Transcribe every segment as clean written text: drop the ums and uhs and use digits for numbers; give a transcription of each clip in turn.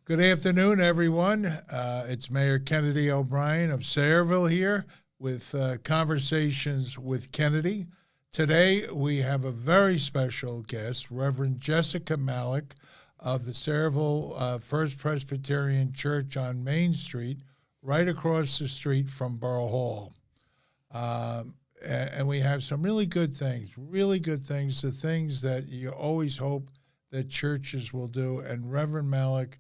Good afternoon, everyone. It's Mayor Kennedy O'Brien of Sayreville here with Conversations with Kennedy. Today, we have a very special guest, Reverend Jessica Malek of the Sayreville First Presbyterian Church on Main Street, right across the street from Borough Hall. And we have some really good things, the things that you always hope that churches will do. And Reverend Malek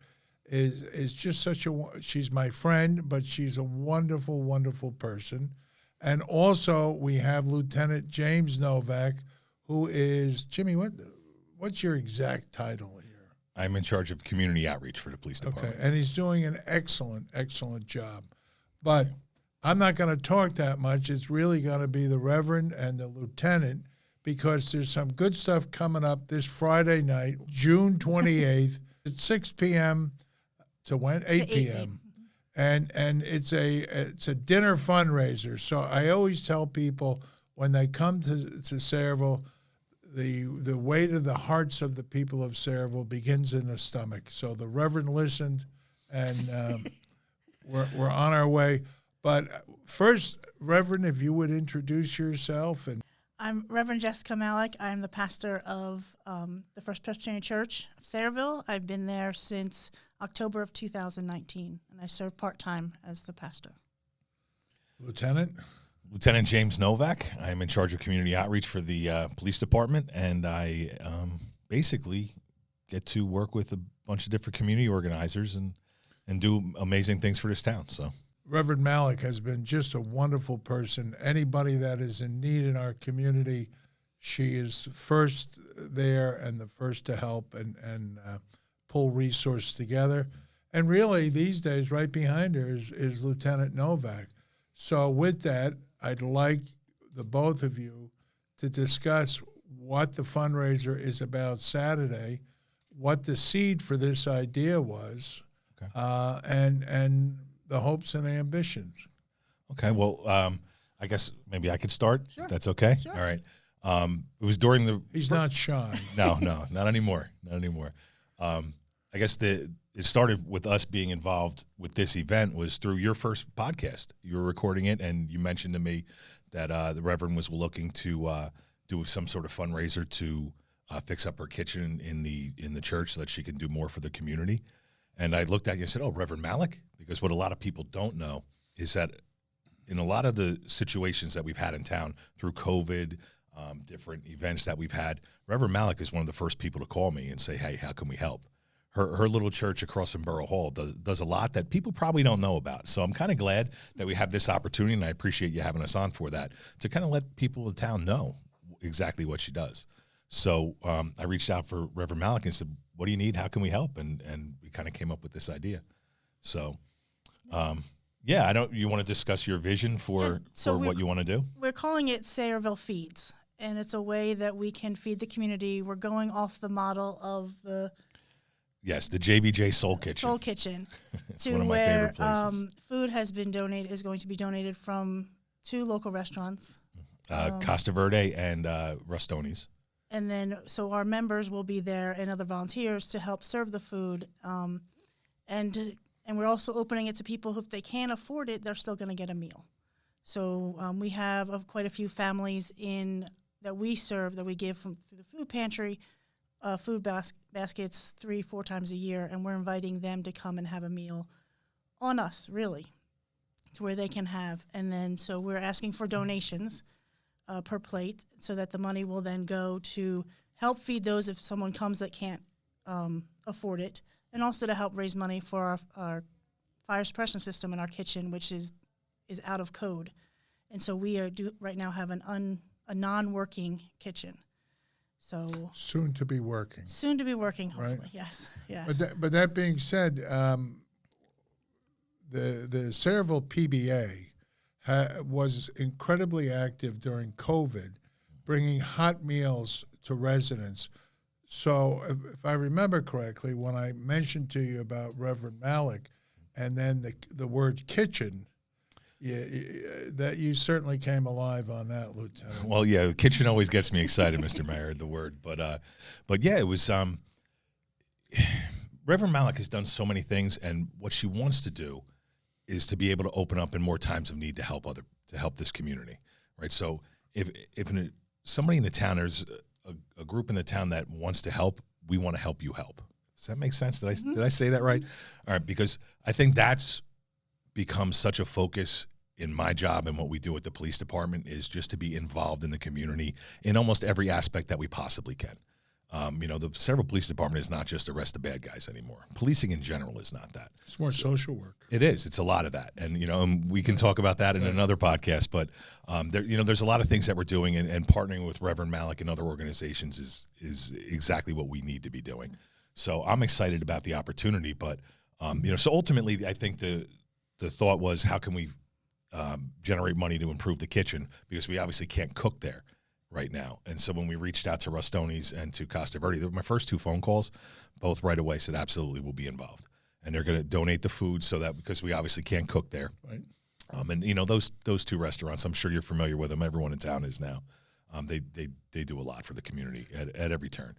is just she's my friend, but she's a wonderful, wonderful person. And also we have Lieutenant James Novak, who is, Jimmy, what's your exact title here? I'm in charge of community outreach for the police department. Okay, and he's doing an excellent, excellent job. But I'm not going to talk that much. It's really going to be the Reverend and the Lieutenant, because there's some good stuff coming up this Friday night, June 28th, at 6 p.m. to 8 p.m. And it's a dinner fundraiser. So I always tell people when they come to Sayreville, the way to the hearts of the people of Sayreville begins in the stomach. So the Reverend listened, and we're on our way. But first, Reverend, if you would introduce yourself. I'm Reverend Jessica Malek. I'm the pastor of the First Presbyterian Church of Sayreville. I've been there since October of 2019, and I serve part-time as the pastor. Lieutenant James Novak. I'm in charge of community outreach for the police department, and I basically get to work with a bunch of different community organizers and do amazing things for this town. So Reverend Malek has been just a wonderful person. Anybody that is in need in our community, she is first there and the first to help and pull resources together. And really, these days, right behind her is Lieutenant Novak. So with that, I'd like the both of you to discuss what the fundraiser is about Saturday, what the seed for this idea was, okay, and the hopes and ambitions. Okay, well, I guess maybe I could start. Sure. If that's okay? Sure. All right. It was during the... He's not shy. No, not anymore. Not anymore. I guess it started with us being involved with this event was through your first podcast. You were recording it, and you mentioned to me that the Reverend was looking to do some sort of fundraiser to fix up her kitchen in the church so that she can do more for the community. And I looked at you and said, "Oh, Reverend Malek," because what a lot of people don't know is that in a lot of the situations that we've had in town through COVID, different events that we've had, Reverend Malek is one of the first people to call me and say, "Hey, how can we help?" Her little church across from Borough Hall does a lot that people probably don't know about. So I'm kind of glad that we have this opportunity, and I appreciate you having us on for that, to kind of let people in town know exactly what she does. So I reached out for Reverend Malek and said, "What do you need? How can we help?" And we kind of came up with this idea. So, you want to discuss your vision for what you want to do? We're calling it Sayreville Feeds, and it's a way that we can feed the community. We're going off the model of the JBJ Soul Kitchen. Soul Kitchen, It's one of my favorite places. Food is going to be donated from 2 local restaurants, Costa Verde and Rustoni's. And then, so our members will be there and other volunteers to help serve the food. And we're also opening it to people who, if they can't afford it, they're still going to get a meal. So we have quite a few families that we serve, that we give through the food pantry, food baskets 3-4 times a year, and we're inviting them to come and have a meal on us, really, to where they can have. And then, so we're asking for donations per plate, so that the money will then go to help feed those if someone comes that can't afford it, and also to help raise money for our fire suppression system in our kitchen, which is out of code. And so we right now have a non-working kitchen. So soon to be working. Hopefully, right? Yes. But that being said, the Sayreville PBA was incredibly active during COVID, bringing hot meals to residents. So if I remember correctly, when I mentioned to you about Reverend Malek and then the word kitchen, that you certainly came alive on that, Lieutenant. Well, yeah, kitchen always gets me excited, Mr. Mayor, the word. But yeah, it was Reverend Malek has done so many things, and what she wants to do is to be able to open up in more times of need to help this community, right? So if somebody in the town, there's a group in the town that wants to help, we want to help you help. Does that make sense? Did I say that right? All right, because I think that's become such a focus in my job and what we do at the police department is just to be involved in the community in almost every aspect that we possibly can. The Sayreville Police Department is not just arrest the bad guys anymore. Policing in general is not that. It's more social work. It is. It's a lot of that. And, we can talk about that in another podcast, but, there's a lot of things that we're doing and partnering with Reverend Malek and other organizations is exactly what we need to be doing. So I'm excited about the opportunity, but, so ultimately I think the thought was, how can we generate money to improve the kitchen, because we obviously can't cook there right now. And so when we reached out to Rustoni's and to Costa Verde, my first 2 phone calls, both right away said absolutely we'll be involved, and they're going to donate the food so that, because we obviously can't cook there. Right. And those 2 restaurants, I'm sure you're familiar with them. Everyone in town is now. They do a lot for the community at every turn.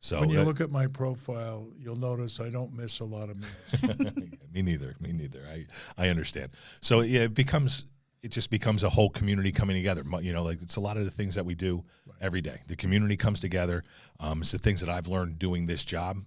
So when you look at my profile, you'll notice I don't miss a lot of meals. Me neither. I understand. So yeah, it just becomes a whole community coming together. It's a lot of the things that we do every day. The community comes together. It's the things that I've learned doing this job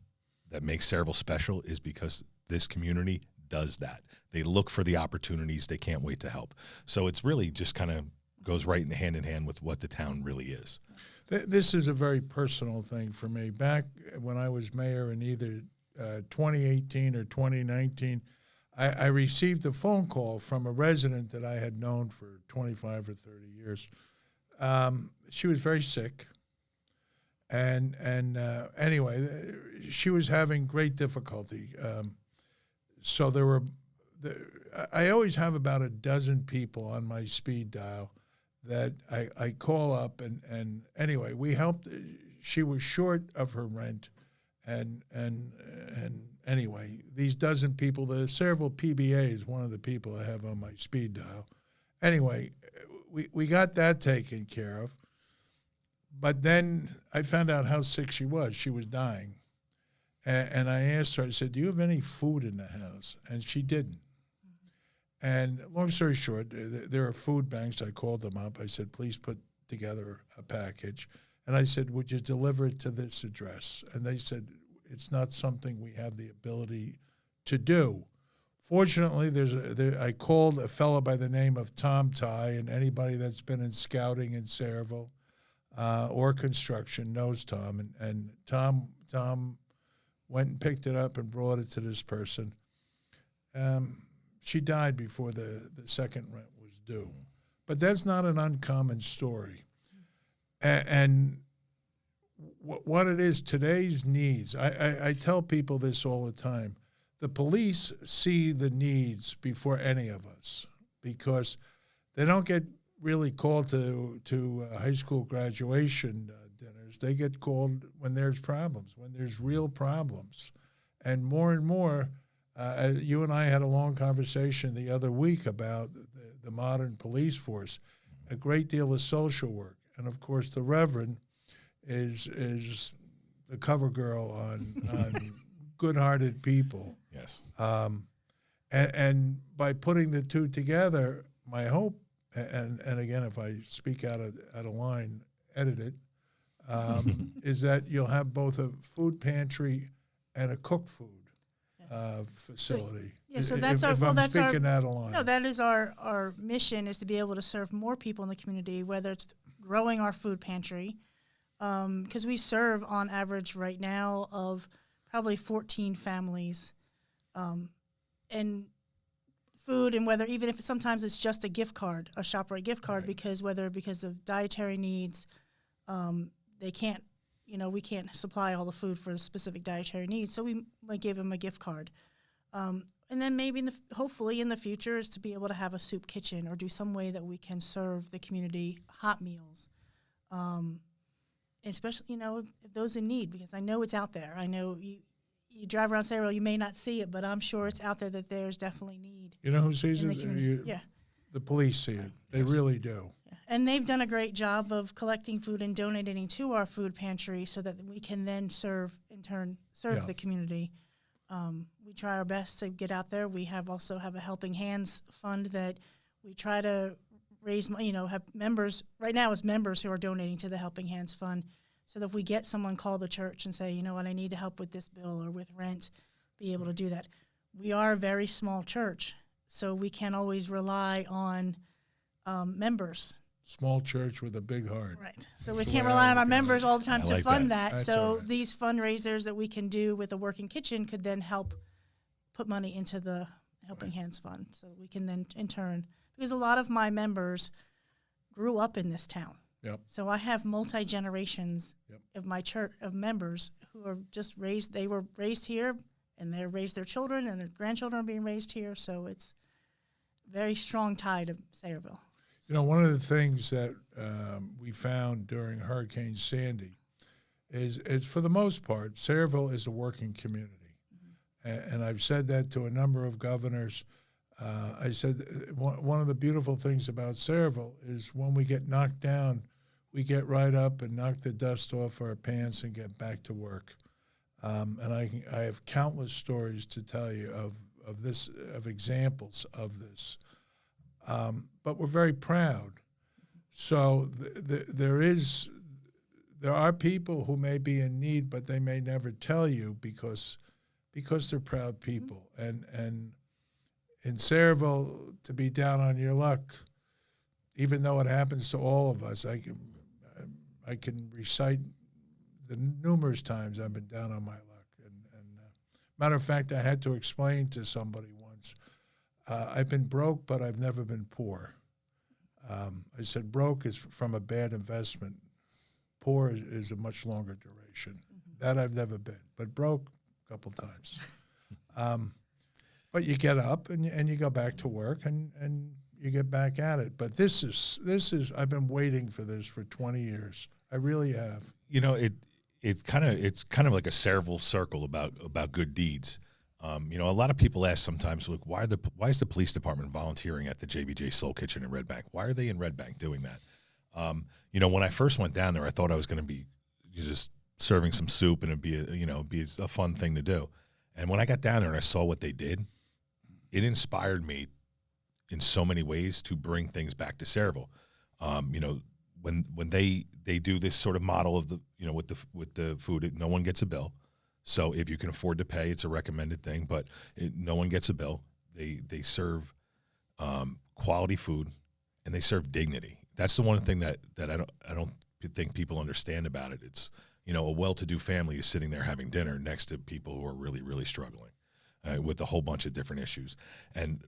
that makes Sayreville special, is because this community does that. They look for the opportunities. They can't wait to help. So it's really just kind of goes right in hand with what the town really is. This is a very personal thing for me. Back when I was mayor in either 2018 or 2019, I received a phone call from a resident that I had known for 25 or 30 years. She was very sick, and anyway, she was having great difficulty. So I always have about a dozen people on my speed dial that I call up, and anyway, we helped. She was short of her rent, and anyway, these dozen people, the Sayreville PBA is one of the people I have on my speed dial. Anyway, we got that taken care of, but then I found out how sick she was. She was dying, and I asked her, I said, do you have any food in the house? And she didn't. And long story short, there are food banks. I called them up. I said, please put together a package. And I said, would you deliver it to this address? And they said, it's not something we have the ability to do. Fortunately, I called a fellow by the name of Tom Ty, and anybody that's been in scouting in Sayreville or construction knows Tom. And Tom went and picked it up and brought it to this person. She died before the second rent was due. But that's not an uncommon story. And what it is, today's needs, I tell people this all the time. The police see the needs before any of us, because they don't get really called to high school graduation dinners. They get called when there's problems, when there's real problems. And more, you and I had a long conversation the other week about the modern police force, a great deal of social work. And, of course, the Reverend is the cover girl on good-hearted people. Yes. And by putting the 2 together, my hope, and again, if I speak out of line, edit it, is that you'll have both a food pantry and a cook food facility. So that's if our I'm that's speaking our out of line. no, that is our mission, is to be able to serve more people in the community, whether it's growing our food pantry, because we serve on average right now of probably 14 families, and food, and whether even if sometimes it's just a gift card, a ShopRite gift card, Right. because of dietary needs, they can't. We can't supply all the food for specific dietary needs, so we might give them a gift card. And then maybe, hopefully in the future, is to be able to have a soup kitchen or do some way that we can serve the community hot meals, especially, those in need, because I know it's out there. I know you drive around Sayreville, you may not see it, but I'm sure it's out there that there's definitely need. You know who sees in it? the community. Yeah. The police see it. They really do. And they've done a great job of collecting food and donating to our food pantry so that we can then serve Yeah. the community. We try our best to get out there. We also have a Helping Hands fund that we try to raise, have members. Right now it's members who are donating to the Helping Hands fund, so that if we get someone call the church and say, you know what, I need help with this bill or with rent, be able to do that. We are a very small church, so we can't always rely on members. Small church with a big heart. Right. So we can't rely on our members all the time to like fund that. that. That's So all right. these fundraisers that we can do with a working kitchen could then help put money into the Helping Hands Fund. So we can then, in turn, because a lot of my members grew up in this town. Yep. So I have multi-generations Yep. of my church, of members who are just raised, they were raised here, and they raised their children, and their grandchildren are being raised here. So it's a very strong tie to Sayreville. One of the things that we found during Hurricane Sandy is for the most part, Sayreville is a working community. And I've said that to a number of governors. I said one of the beautiful things about Sayreville is when we get knocked down, we get right up and knock the dust off our pants and get back to work. And I have countless stories to tell you of examples of this. But we're very proud. So there are people who may be in need, but they may never tell you because they're proud people. And in Sayreville, to be down on your luck, even though it happens to all of us, I can recite the numerous times I've been down on my luck. And matter of fact, I had to explain to somebody once, I've been broke, but I've never been poor. I said broke is from a bad investment. Poor is a much longer duration. That I've never been, but broke a couple times. But you get up and you go back to work and you get back at it. But this is I've been waiting for this for 20 years. I really have. It's kind of like a Sayreville circle about good deeds. A lot of people ask sometimes, look, why is the police department volunteering at the JBJ Soul Kitchen in Red Bank? Why are they in Red Bank doing that? When I first went down there, I thought I was going to be just serving some soup and it'd be a fun thing to do. And when I got down there and I saw what they did, it inspired me in so many ways to bring things back to Sayreville. When they do this sort of model of with the food, no one gets a bill. So if you can afford to pay, it's a recommended thing, but no one gets a bill. They serve quality food and they serve dignity. That's the one thing that I don't think people understand about it. It's, a well-to-do family is sitting there having dinner next to people who are really, really struggling with a whole bunch of different issues. And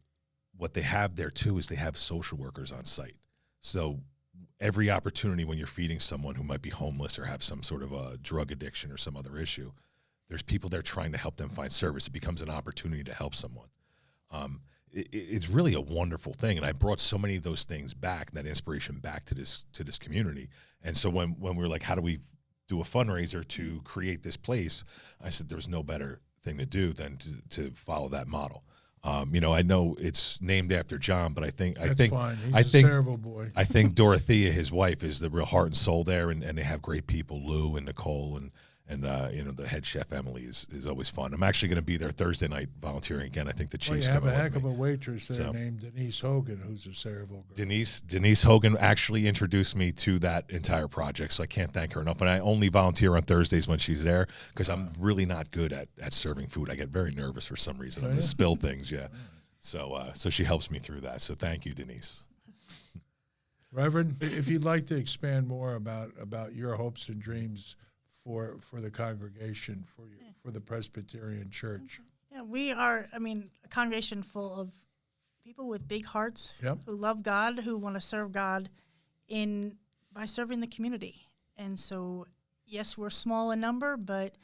what they have there too is they have social workers on site. So every opportunity when you're feeding someone who might be homeless or have some sort of a drug addiction or some other issue, there's people there trying to help them find service. It becomes an opportunity to help someone. It's really a wonderful thing, and I brought so many of those things back, that inspiration back to this community. And so when we were like, how do we do a fundraiser to create this place, I said there's no better thing to do than to follow that model. I know it's named after John, but I think Fine. He's a Sayreville boy. I think Dorothea, his wife, is the real heart and soul there, and they have great people, Lou and Nicole, and the head chef Emily is always fun. I'm actually going to be there Thursday night volunteering again. I think the Well, chief's you have coming a heck with of me. a waitress there named Denise Hogan, who's a Sayreville girl. Denise Hogan actually introduced me to that entire project, so I can't thank her enough. And I only volunteer on Thursdays when she's there because I'm really not good at serving food. I get very nervous for some reason. I'm going to spill things, yeah. So she helps me through that. So thank you, Denise. Reverend, if you'd like to expand more about your hopes and dreams for the congregation, for the Presbyterian Church. Yeah, we are, a congregation full of people with big hearts who love God, who want to serve God by serving the community. And so, yes, we're small in number, but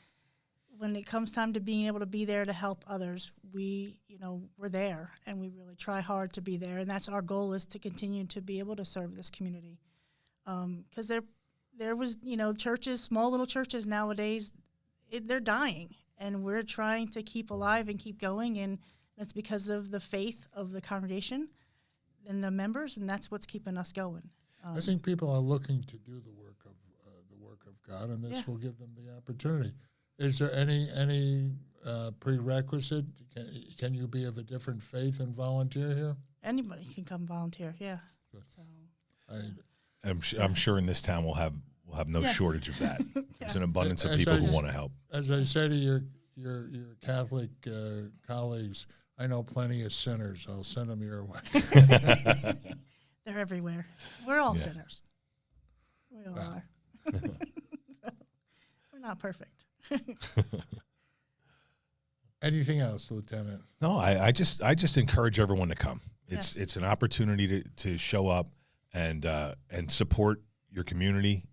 when it comes time to being able to be there to help others, we're there, and we really try hard to be there. And that's our goal, is to continue to be able to serve this community. Because there was, churches, small little churches nowadays, they're dying, and we're trying to keep alive and keep going, and that's because of the faith of the congregation and the members, and that's what's keeping us going. I think people are looking to do the work of God, and this will give them the opportunity. Is there any prerequisite? Can you be of a different faith and volunteer here? Anybody can come volunteer. Yeah. Good. So I'm sure in this town we'll have no shortage of that. There's an abundance of people who want to help. As I say to your Catholic colleagues, I know plenty of sinners. I'll send them your way. they're everywhere. We're all sinners. We all are. So, we're not perfect. Anything else, Lieutenant? No, I just encourage everyone to come. Yes. It's an opportunity to show up and support your community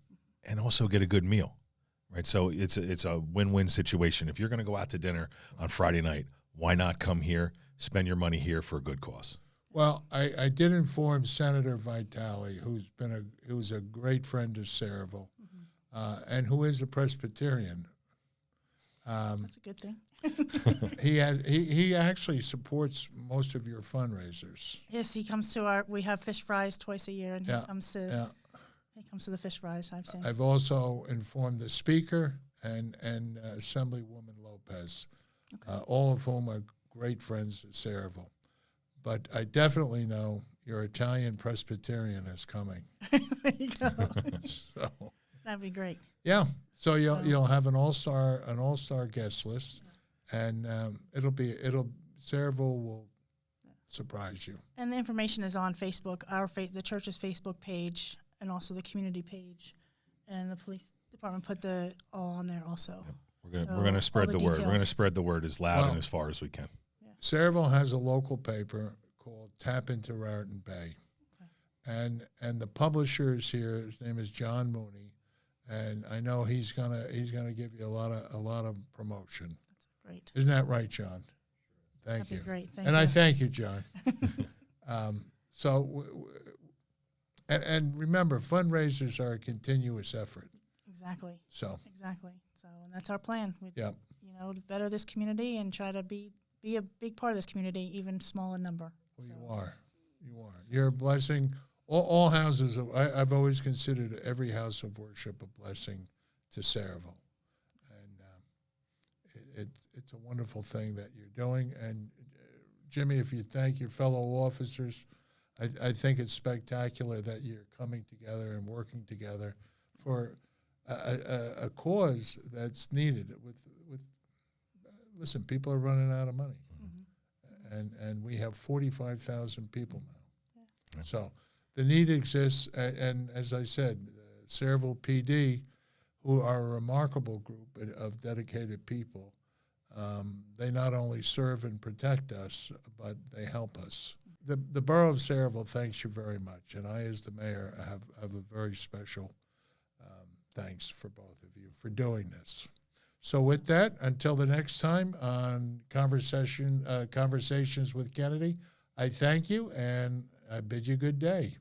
and also get a good meal, right? So it's a win-win situation. If you're going to go out to dinner on Friday night, why not come here, spend your money here for a good cause? Well, I did inform Senator Vitale, who's a great friend of Sayreville, and who is a Presbyterian. That's a good thing. He actually supports most of your fundraisers. Yes, he comes to we have fish fries twice a year, and he comes to the fish fries. I've seen. I've also informed the Speaker and Assemblywoman Lopez, all of whom are great friends of Sayreville. But I definitely know your Italian Presbyterian is coming. There you go. So That'd be great. yeah, so you'll have an all-star guest list, and Sayreville will surprise you. And the information is on Facebook, the church's Facebook page, and also the community page, and the police department put all on there also. We're gonna spread the word. We're gonna spread the word as loud and as far as we can. Sayreville has a local paper called Tap into Raritan Bay, and the publisher is here. His name is John Mooney, and I know he's gonna give you a lot of promotion. That's great. Isn't that right, John? Thank you. That'd be great. Thank And you. I thank you, John. And remember, fundraisers are a continuous effort. Exactly. So And that's our plan. Yep. To better this community and try to be a big part of this community, even small in number. well, you are. You're a blessing. All houses. I've always considered every house of worship a blessing to Sayreville, and it's a wonderful thing that you're doing. And Jimmy, if you thank your fellow officers, I think it's spectacular that you're coming together and working together for a cause that's needed. Listen, people are running out of money, and we have 45,000 people now. Yeah. So the need exists, and as I said, Sayreville PD, who are a remarkable group of dedicated people, they not only serve and protect us, but they help us. The borough of Sayreville thanks you very much, and I, as the mayor, have a very special thanks for both of you for doing this. So with that, until the next time on Conversations with Kennedy, I thank you and I bid you good day.